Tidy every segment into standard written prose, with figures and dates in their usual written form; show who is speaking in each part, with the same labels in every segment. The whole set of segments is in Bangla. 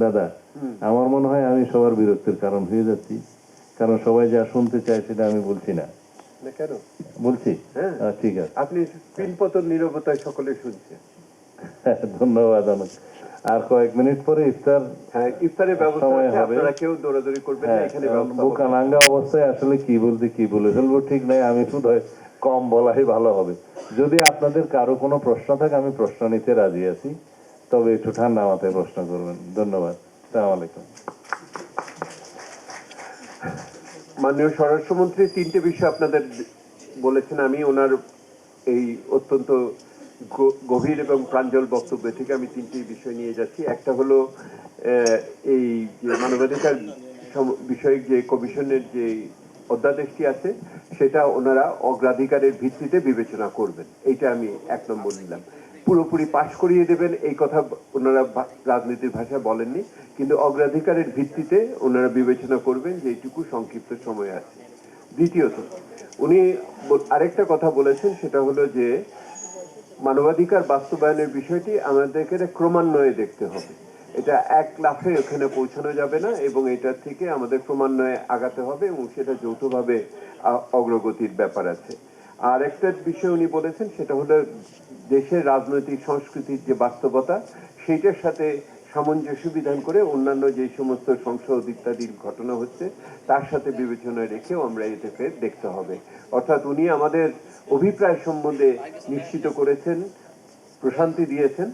Speaker 1: দাদা, আমার মনে হয় আমি সবার বিরক্তির কারণ হয়ে যাচ্ছি, কারণ সবাই যা শুনতে চায় সেটা আমি বলছি না।
Speaker 2: কেন
Speaker 1: বলছি?
Speaker 2: হ্যাঁ
Speaker 1: ঠিক আছে।
Speaker 2: আপনি পিনপতন নীরবতায় সকলে শুনছে।
Speaker 1: ধন্যবাদ অনেক। আর কয়েক মিনিট পরে ইফতার
Speaker 2: হ্যাঁ, ইফতারের ব্যবস্থা
Speaker 1: সময়
Speaker 2: আছে,
Speaker 1: হবে।
Speaker 2: আপনারা কেউ দৌড়াদৌড়ি করবেন না, এখানে ব্যবস্থা হবে।
Speaker 1: বোকানাঙ্গা অবস্থায় আসলে কি বলতে কি বলে ফেলবো ঠিক নাই, আমি শুধু কম বলাই ভালো হবে। যদি আপনাদের কারো কোনো প্রশ্ন থাকে আমি প্রশ্ন নিতে রাজি আছি, তবে একটু ঠান্ডা মাথায় প্রশ্ন করবেন। ধন্যবাদ। আসসালামু আলাইকুম।
Speaker 2: মাননীয় স্বরাষ্ট্রমন্ত্রী তিনটে বিষয় আপনাদের বলেছেন, আমি ওনার এই অত্যন্ত গভীর এবং প্রাঞ্জল বক্তব্য থেকে আমি তিনটি বিষয় নিয়ে যাচ্ছি। একটা হলো এই যে মানবাধিকার বিষয়ক যে কমিশনের যে অধ্যাদেশটি আছে সেটা ওনারা অগ্রাধিকারের ভিত্তিতে বিবেচনা করবেন, এইটা আমি এক নম্বর নিলাম। পুরোপুরি পাশ করিয়ে দেবেন এই কথা ওনারা রাজনীতির ভাষায় বলেননি, কিন্তু অগ্রাধিকারের ভিত্তিতে ওনারা বিবেচনা করবেন যে এইটুকু সংক্ষিপ্ত সময় আছে। দ্বিতীয়ত, উনি আরেকটা কথা বলেছেন, সেটা হলো যে মানবাধিকার বাস্তবায়নের বিষয়টি আমাদেরকে ক্রমান্বয়ে দেখতে হবে। এটা এক লাফে ওখানে পৌঁছানো যাবে না, এবং এটার থেকে আমাদের ক্রমান্বয়ে আগাতে হবে, এবং সেটা যৌথভাবে অগ্রগতির ব্যাপার আছে। আর একটা বিষয় উনি বলেছেন, সেটা হলো দেশের রাজনৈতিক সংস্কৃতির যে বাস্তবতা, সেইটার সাথে সামঞ্জস্য বিধান করে অন্যান্য যে সমস্ত সংসদ ইত্যাদির ঘটনা হচ্ছে তার সাথে বিবেচনায় রেখেও আমরা এটাকে দেখতে হবে। অর্থাৎ উনি আমাদের অভিপ্রায় সম্বন্ধে নিশ্চিত করেছেন, প্রশান্তি দিয়েছেন,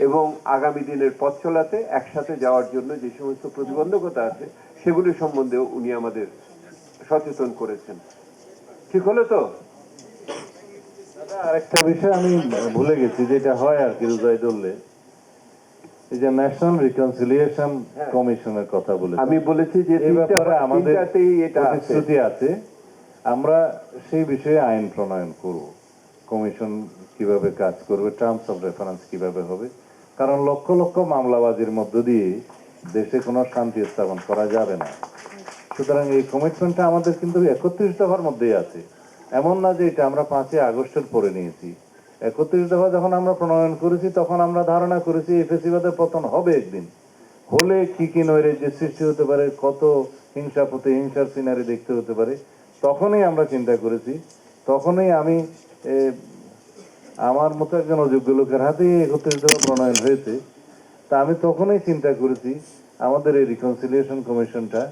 Speaker 2: এবং আগামী দিনের পথ চলাতে একসাথে যাওয়ার জন্য যে সমস্ত প্রতিবন্ধকতা আছে সেগুলি সম্বন্ধেও উনি আমাদের সচেতন করেছেন। ঠিক হলো তো?
Speaker 1: আরেকটা বিষয় আমি ভুলে গেছি, যেটা হয় আর কি রোজাই ধরলে, এই যে ন্যাশনাল রিকনসিলিয়েশন কমিশনের কথা বলেছি,
Speaker 2: আমি বলেছি যে
Speaker 1: এই ব্যাপারে আমাদের
Speaker 2: এটা
Speaker 1: প্রতিশ্রুতি আছে, আমরা সেই বিষয়ে আইন প্রণয়ন করব। কমিশন কিভাবে কাজ করবে, টার্মস অফ রেফারেন্স কিভাবে হবে, কারণ লক্ষ লক্ষ মামলাবাজির মধ্য দিয়ে দেশে কোনো শান্তি স্থাপন করা যাবে না। সুতরাং এই কমিটমেন্টটা আমাদের কিন্তু 31 দফার মধ্যেই আছে, এমন না যে এটা আমরা 5ই আগস্টের পরে নিয়েছি। 31 দফা যখন আমরা প্রণয়ন করেছি তখন আমরা ধারণা করেছি এই ফেসিবাদের পতন হবে একদিন, হলে কি কি নৈরাজ্যের সৃষ্টি হতে পারে, কত হিংসা প্রতিহিংসার সিনারি দেখতে হতে পারে, তখনই আমরা চিন্তা করেছি। তখনই আমি আমার মতো একজন অযোগ্য লোকের হাতেই 31 দফা প্রণয়ন হয়েছে। তা আমি তখনই চিন্তা করেছি আমাদের এই রিকনসিলিয়েশন কমিশনটা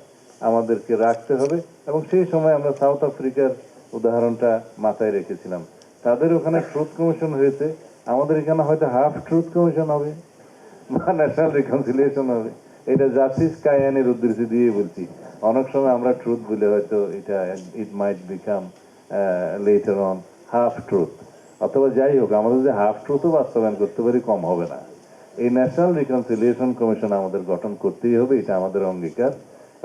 Speaker 1: আমাদেরকে রাখতে হবে, এবং সেই সময় আমরা সাউথ আফ্রিকার উদাহরণটা মাথায় রেখেছিলাম। তাদের ওখানে ট্রুথ কমিশন হয়েছে, আমাদের এখানে হয়তো হাফ ট্রুথ কমিশন হবে বা ন্যাশনাল রিকনসিলিয়েশন হবে। এটা জাস্টিস কায়ানের উদ্দেশ্যে দিয়ে বলছি। অনেক সময় আমরা ট্রুথ বলে হয়তো এটা it might become later on half truth, অথবা যাই হোক, আমাদের যে হাফ ট্রুথও বাস্তবায়ন করতে পারি কম হবে না। এই ন্যাশনাল রিকনসিলিয়েশন কমিশন আমাদের গঠন করতেই হবে, এটা আমাদের অঙ্গীকার,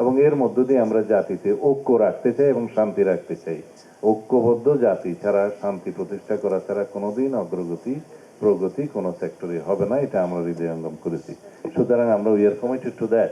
Speaker 1: এবং এর মধ্য দিয়ে আমরা জাতিতে ঐক্য রাখতে চাই এবং শান্তি রাখতে চাই। ঐক্যবদ্ধ জাতি ছাড়া, শান্তি প্রতিষ্ঠা করা ছাড়া কোনোদিন অগ্রগতি প্রগতি কোনো সেক্টরে হবে না, এটা আমরা হৃদয়ঙ্গম করেছি। সুতরাং আমরা we are committed to that.